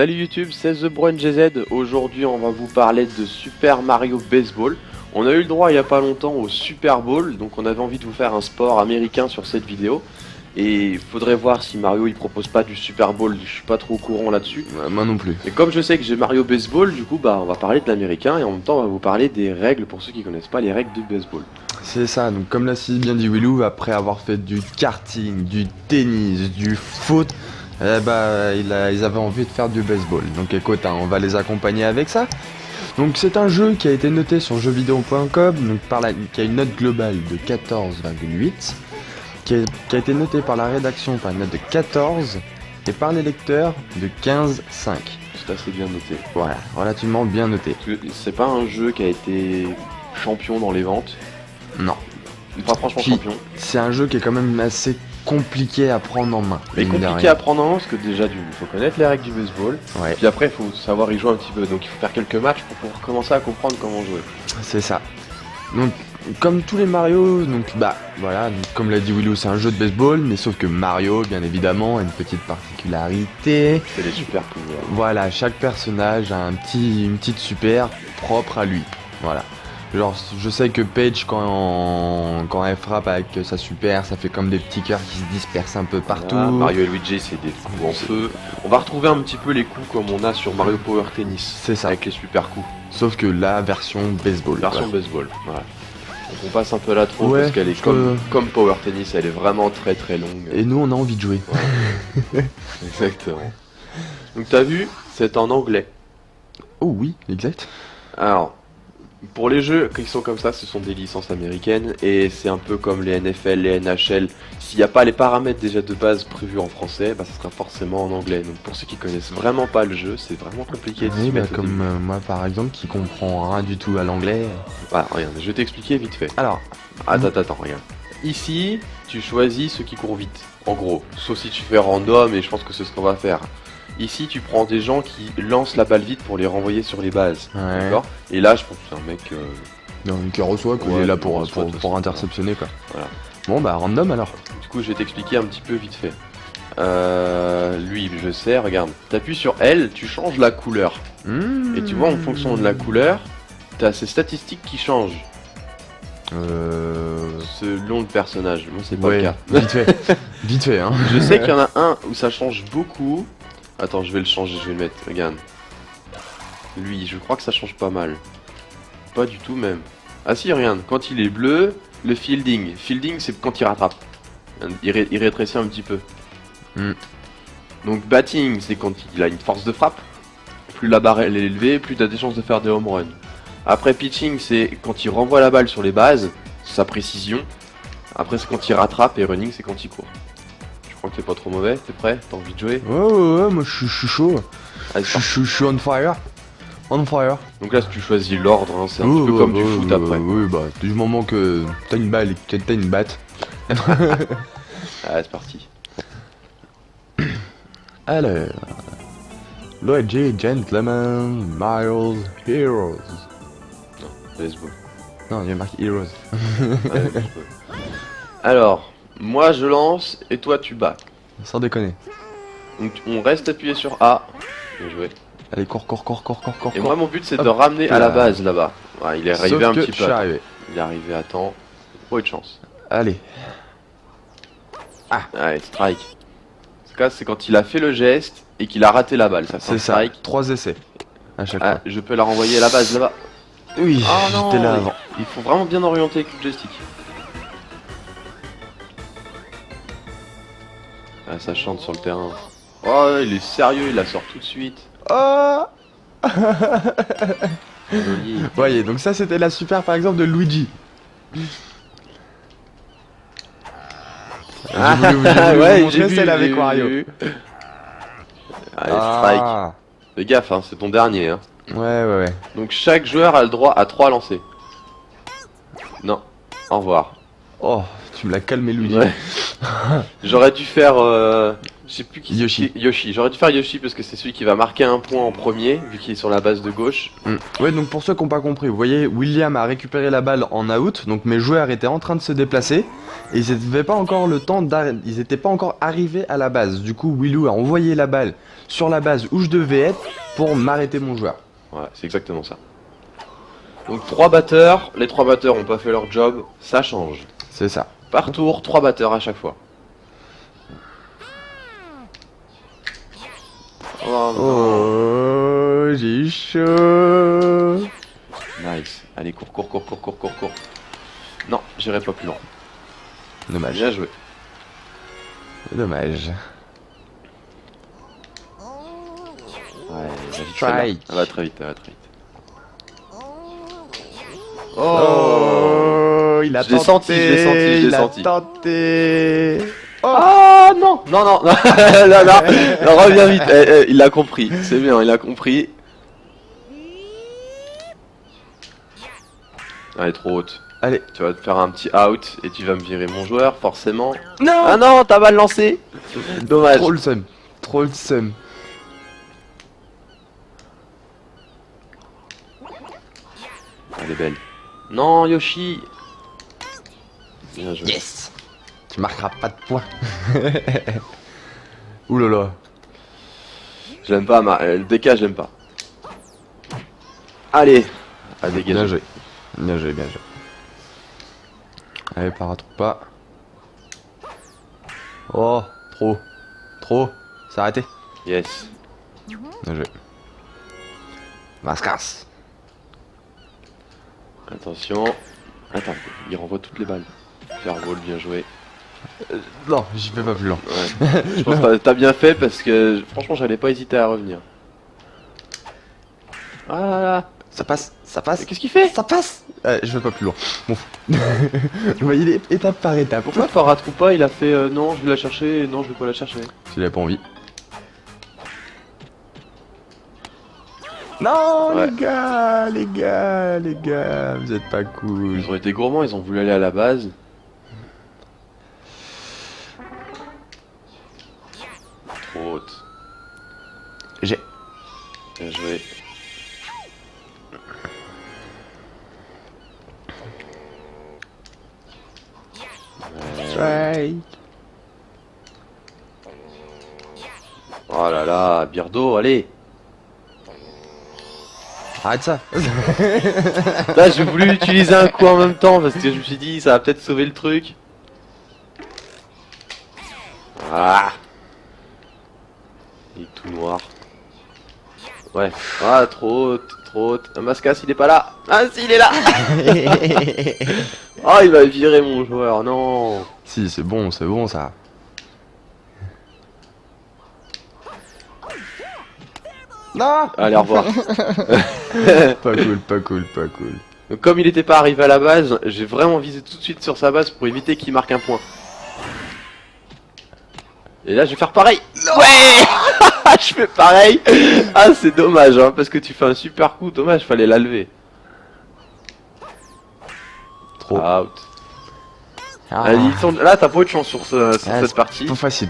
Salut YouTube, c'est TheBrownGZ. Aujourd'hui on va vous parler de Super Mario Baseball. On a eu le droit il y a pas longtemps au Super Bowl, donc on avait envie de vous faire un sport américain sur cette vidéo. Et il faudrait voir si Mario il propose pas du Super Bowl, je suis pas trop au courant là-dessus. Moi non plus. Et comme je sais que j'ai Mario Baseball, du coup on va parler de l'américain et en même temps on va vous parler des règles pour ceux qui connaissent pas les règles du baseball. C'est ça, donc comme l'a si bien dit Willou, après avoir fait du karting, du tennis, du foot, ils avaient envie de faire du baseball. Donc écoute, on va les accompagner avec ça. Donc c'est un jeu qui a été noté sur jeuxvideo.com, qui a une note globale de 14,8, qui a été noté par la rédaction par une note de 14 et par les lecteurs de 15,5. C'est assez bien noté. Voilà, relativement bien noté. C'est pas un jeu qui a été champion dans les ventes. Non. Pas franchement champion. C'est un jeu qui est quand même assez compliqué à prendre en main. Mais compliqué à prendre en main parce que déjà il faut connaître les règles du baseball. Ouais. Puis après il faut savoir y jouer un petit peu. Donc il faut faire quelques matchs pour pouvoir commencer à comprendre comment jouer. C'est ça. Donc comme tous les Mario, comme l'a dit Willou, c'est un jeu de baseball, mais sauf que Mario, bien évidemment, a une petite particularité. C'est les super pouvoirs. Voilà, chaque personnage a une petite super propre à lui. Voilà. Genre, je sais que Peach, quand elle frappe avec sa super, ça fait comme des petits cœurs qui se dispersent un peu partout. Voilà, Mario et Luigi, c'est des coups en feu. On va retrouver un petit peu les coups comme on a sur Mario Power Tennis. C'est ça. Avec les super coups. Sauf que la version baseball. Baseball, voilà. Donc on passe un peu là trop parce qu'elle est comme Power Tennis, elle est vraiment très très longue. Et nous, on a envie de jouer. Ouais. Exactement. Donc t'as vu, c'est en anglais. Oh oui, exact. Alors, pour les jeux qui sont comme ça, ce sont des licences américaines et c'est un peu comme les NFL, les NHL. S'il n'y a pas les paramètres déjà de base prévus en français, ça sera forcément en anglais. Donc pour ceux qui connaissent vraiment pas le jeu, c'est vraiment compliqué de s'y mettre. Comme moi par exemple qui comprend rien du tout à l'anglais. Voilà, regarde, je vais t'expliquer vite fait. Alors, attends, regarde. Ici, tu choisis ceux qui courent vite, en gros. Sauf si tu fais random et je pense que c'est ce qu'on va faire. Ici, tu prends des gens qui lancent la balle vite pour les renvoyer sur les bases. Ouais. D'accord. Et là, je pense que c'est un mec. Qui reçoit, quoi. Il est là pour interceptionner, quoi. Voilà. Bon, random alors. Du coup, je vais t'expliquer un petit peu vite fait. Lui, je sais, regarde. T'appuies sur L, tu changes la couleur. Et tu vois, en fonction de la couleur, t'as ces statistiques qui changent. Selon le personnage. Moi, c'est pas le cas. Vite fait, hein. Je sais qu'il y en a un où ça change beaucoup. Attends, je vais le changer, je vais le mettre, regarde. Lui, je crois que ça change pas mal. Pas du tout même. Ah si, regarde, quand il est bleu, le fielding. Fielding, c'est quand il rattrape. Il rétrécit un petit peu. Donc batting, c'est quand il a une force de frappe. Plus la barre elle est élevée, plus t'as des chances de faire des home runs. Après pitching, c'est quand il renvoie la balle sur les bases, sa précision. Après c'est quand il rattrape et running, c'est quand il court. Je crois que t'es pas trop mauvais, t'es prêt? T'as envie de jouer? Ouais, moi je suis chaud. Allez, je suis on fire. On fire. Donc là, si tu choisis l'ordre, hein, c'est un petit peu comme du foot après. Oui, du moment que t'as une balle et que t'as une batte. Allez, c'est parti. Alors, Luigi, Gentleman, Miles, Heroes. Non, baseball. Non, il y a marqué Heroes. Ouais, alors, moi je lance et toi tu bats. Sans déconner. Donc on reste appuyé sur A. Bien joué. Allez, cours. Et moi mon but c'est de ramener à la base là-bas. Ouais, il est arrivé un petit peu. Il est arrivé à temps. Oh, de chance. Allez. Allez, strike. Ce cas c'est quand il a fait le geste et qu'il a raté la balle. Ça fait un strike. Ça. 3 essais à chaque fois. Je peux la renvoyer à la base là-bas. Oui, j'étais là avant. Il faut vraiment bien orienter avec le joystick. Ah, ça chante sur le terrain. Oh, il est sérieux, il la sort tout de suite. Oh. Joli. Voyez, donc ça c'était la super par exemple de Luigi. J'ai voulu vous montrer celle avec Wario. Allez, strike. Fais gaffe, hein, c'est ton dernier. Hein. Ouais. Donc chaque joueur a le droit à 3 lancers. Non, au revoir. Oh, tu me l'as calmé Luigi. Ouais. J'aurais dû faire Je sais plus qui Yoshi. Yoshi. J'aurais dû faire Yoshi parce que c'est celui qui va marquer un point en premier, vu qu'il est sur la base de gauche. Ouais, donc pour ceux qui n'ont pas compris, vous voyez, William a récupéré la balle en out, donc mes joueurs étaient en train de se déplacer, et ils n'avaient pas encore le temps d'arrêter, ils n'étaient pas encore arrivés à la base. Du coup, Willou a envoyé la balle sur la base où je devais être pour m'arrêter mon joueur. Ouais, c'est exactement ça. Donc 3 batteurs, les 3 batteurs ont pas fait leur job, ça change. C'est ça. Par tour, 3 batteurs à chaque fois. Oh, Oh, j'ai eu chaud. nice. Allez, cours. Non, j'irai pas plus loin. Dommage. Bien joué. Dommage. Ouais, va vite, Strike. ça va très vite, Oh, il a Je l'ai senti, il a tenté. Oh. Ah non, non, reviens vite. Il l'a compris, c'est bien, il a compris. Allez, trop haute. Allez. Tu vas te faire un petit out et tu vas me virer mon joueur, forcément. Non. Ah non, t'as mal lancé. Dommage. Trop le seum. Trop le seum. Elle est belle. Non, Yoshi. Bien joué. Yes. Tu marqueras pas de points. Ouh là là. Je l'aime pas, le DK, je l'aime pas. Allez. À dégager. Bien joué. Bien joué, bien joué. Allez, paratrou pas. Oh, trop. Trop. C'est arrêté. Yes. Bien joué. Mascas. Attention. Attends, il renvoie toutes les balles. Fireball, bien joué. Non, j'y vais pas plus loin. Ouais. Je pense que t'as bien fait parce que franchement j'allais pas hésiter à revenir. Ah là là. Ça passe, ça passe. Mais qu'est-ce qu'il fait? Ça passe. Je vais pas plus loin. Bon. Vous voyez étape par étape. Pourquoi Farah Troupa il a fait non je vais la chercher, non je vais pas la chercher. S'il avait pas envie. Non Ouais. les gars, vous êtes pas cool. Ils ont été gourmands, ils ont voulu aller à la base. Trop haute. J'ai. Bien joué. Strike. Oh là là, Birdo, allez. Arrête ça. Là j'ai voulu utiliser un coup en même temps parce que je me suis dit ça va peut-être sauver le truc. Ah. Il est tout noir. Ouais. Ah trop haute, trop haute. Un Mascas il est pas là. Ah si il est là. Oh il va virer mon joueur, non. Si, c'est bon ça. Non. Allez au revoir. Pas cool. Donc, comme il était pas arrivé à la base, j'ai vraiment visé tout de suite sur sa base pour éviter qu'il marque un point. Et là je vais faire pareil. Ouais. Je fais pareil. Ah c'est dommage hein, parce que tu fais un super coup, dommage, fallait la lever. Trop. Out. Ah. Ah, ils sont... Là t'as pas eu de chance sur, cette partie. Pas facile.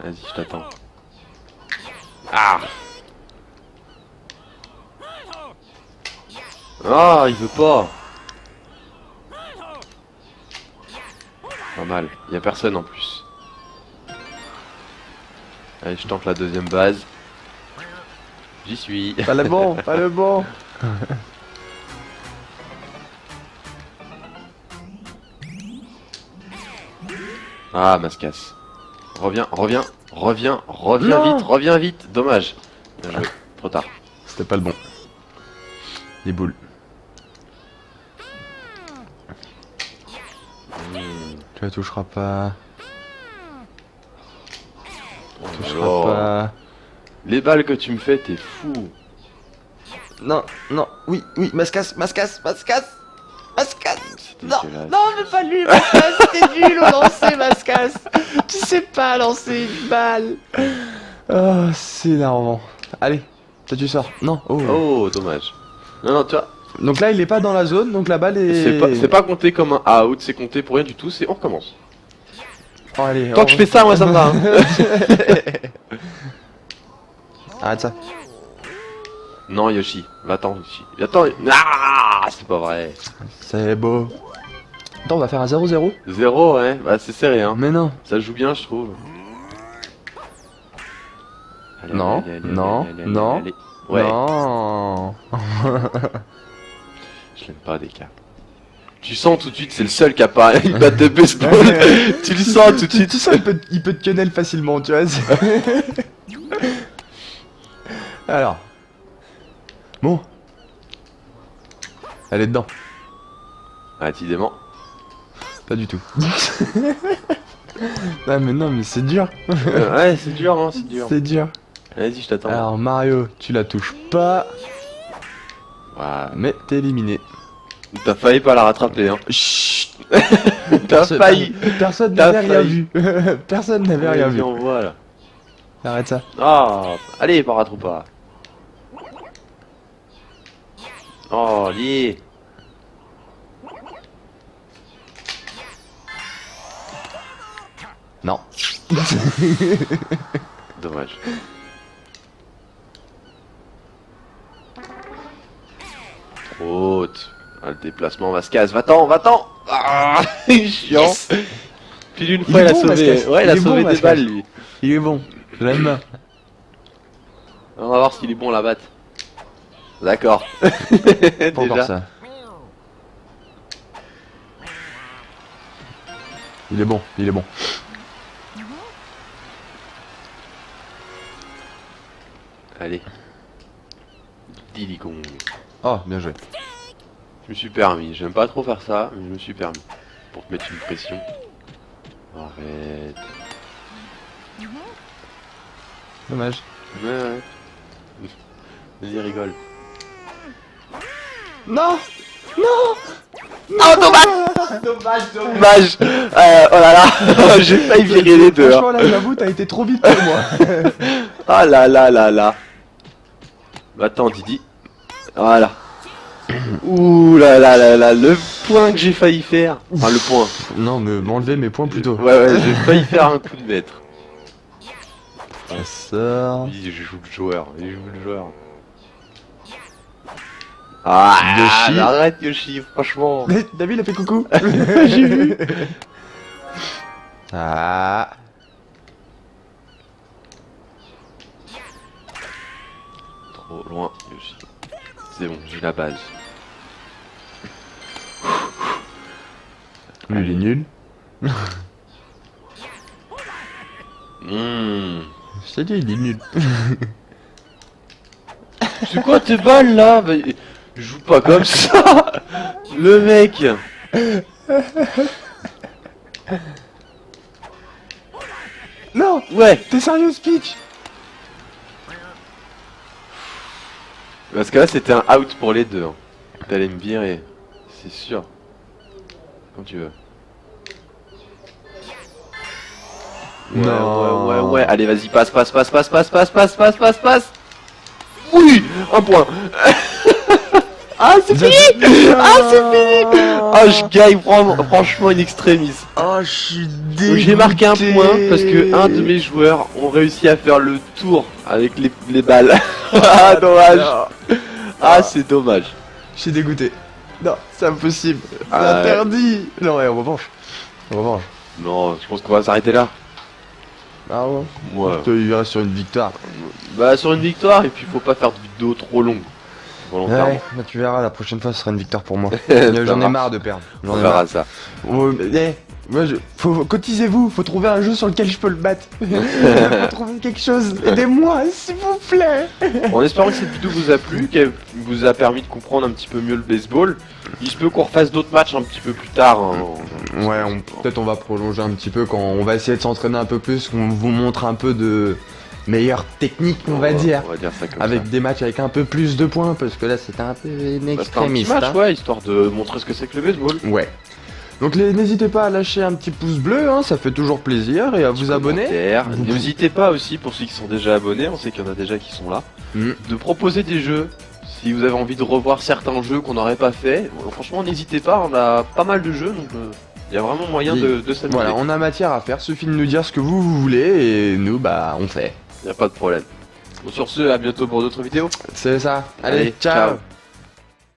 Vas-y je t'attends. Ah. Ah il veut pas. Pas mal, y a personne en plus. Allez je tente la deuxième base. J'y suis. Pas le bon. Ah Mascas. Reviens Non. vite, dommage. Bien joué, trop tard. C'était pas le bon. Les boules. Tu la toucheras pas. Tu toucheras Alors, pas. les balles que tu me fais, t'es fou. Non, oui, Mascas. C'est dégueulasse. mais pas lui, Mascas, t'es nul au lancer, Mascas. Tu sais pas lancer une balle. Oh, c'est énervant. Allez, toi tu sors. Non, Oh, dommage. Non, tu vois, Donc là, il est pas dans la zone, donc la balle est... c'est pas compté comme un out, c'est compté pour rien du tout, c'est on recommence. Oh, allez, Tant que je fais ça, moi ça me va. Hein. Arrête ça. Non, Yoshi, va-t'en, Yoshi. Attends, ah, c'est pas vrai. C'est beau. Attends, on va faire un 0-0. 0, ouais, bah c'est serré, hein. Mais non. Ça joue bien, je trouve. Allez, Non, non, non, allez. Ouais, Non. je l'aime pas, des cas. Tu sens tout de suite, c'est le seul qui a pas une batte de baseball. Tu le sens tout de suite. Tu sens, il peut te quenelle facilement, tu vois. Alors. Bon. Elle est dedans. Ah, décidément. Pas du tout. Ah mais non, mais c'est dur. Ouais, c'est dur, hein, c'est dur. C'est dur. Vas-y, je t'attends. Alors Mario, tu la touches pas, Ouais. mais t'es éliminé. T'as failli pas la rattraper, hein. Chut. T'as failli. Personne T'as n'avait rien failli. vu. Personne n'avait rien Vas-y, vu. on voit là. Arrête ça. Ah, allez, Paratroupa. Oh, allez. Non. Dommage. Trop haute. Ah, le déplacement, Vasquez, va-t'en, va-t'en. Ah, chiant. Yes. Puis une Il fois, est il a bon, sauvé. Vasquez. Ouais, il Il a est bon, sauvé des Vasquez. balles, lui. Il est bon. Je l'aime bien. On va voir s'il est bon la batte. D'accord. Pas encore Déjà. ça. Il est bon, il est bon. Allez. Diddy Kong. Oh, bien joué. Je me suis permis. J'aime pas trop faire ça, mais je me suis permis. Pour te mettre une pression. Arrête. Dommage. Ouais, ouais. Vas-y, rigole. Non. Oh, dommage. Dommage. Oh là là. J'ai failli virer les deux. Franchement, là, j'avoue, t'as été trop vite pour moi. Ah là là là là. Bah, attends, Didi. Voilà. Ouh là là là là. Le point que j'ai failli faire. Enfin, le point. Non, mais m'enlever mes points plutôt. Ouais, ouais, j'ai failli faire un coup de maître. Ça sort. Oui, je joue le joueur. Je joue le joueur. Ah, Yoshi. arrête Yoshi, franchement. David il a fait coucou. J'ai vu. Ah. Trop loin, Yoshi. C'est bon, j'ai la base. Lui, il est nul. Je t'ai dit, il est nul. C'est quoi tes balles là? Bah, je joue pas comme ça. Le mec. Non. Ouais. T'es sérieux, Speech? Parce que là c'était un out pour les deux. Hein. T'allais me virer. C'est sûr. Comme tu veux. Ouais, Non. ouais. Allez, vas-y, passe. Oui, un point. Ah, c'est fini. Ah, c'est fini. Ah, je gagne franchement une extremis. Oh, je suis Donc, dégoûté. j'ai marqué un point parce que un de mes joueurs ont réussi à faire le tour avec les balles. Ah, dommage. Ah, c'est dommage. Je suis dégoûté. Non, c'est impossible. C'est Ah, ouais. interdit. Non, ouais, on revanche. On revanche. Non, je pense qu'on va s'arrêter là. Ah ouais. Ouais. Il reste sur une victoire. Bah, sur une victoire, et puis faut pas faire de vidéo trop longue. Volontairement. Ouais, bah tu verras, la prochaine fois ce sera une victoire pour moi. Ça J'en ai marche. marre de perdre. On J'en ai verra marre. ça. Faut cotisez-vous, faut trouver un jeu sur lequel je peux le battre. Faut trouver quelque chose. Aidez-moi, s'il vous plaît. En espérant que cette vidéo vous a plu, qu'elle vous a permis de comprendre un petit peu mieux le baseball. Il se peut qu'on refasse d'autres matchs un petit peu plus tard. Hein. Ouais, peut-être on va prolonger un petit peu quand on va essayer de s'entraîner un peu plus, qu'on vous montre un peu de meilleure technique, on va dire. On va dire ça comme Avec ça. des matchs avec un peu plus de points, parce que là c'était un peu Bah, c'était un petit extrémiste. match, hein. ouais, histoire de montrer ce que c'est que le baseball. Ouais. Donc n'hésitez pas à lâcher un petit pouce bleu, hein, ça fait toujours plaisir, et à vous abonner. Commentaires. Vous- N'hésitez pas aussi, pour ceux qui sont déjà abonnés, on sait qu'il y en a déjà qui sont là, Mm. de proposer des jeux. Si vous avez envie de revoir certains jeux qu'on n'aurait pas fait, franchement n'hésitez pas, on a pas mal de jeux, donc Il y a vraiment moyen Oui. de s'amuser. Voilà, on a matière à faire, suffit de nous dire ce que vous voulez et nous, bah, on fait. Y a pas de problème. Bon, sur ce, à bientôt pour d'autres vidéos. C'est ça. Allez, Allez, ciao. ciao.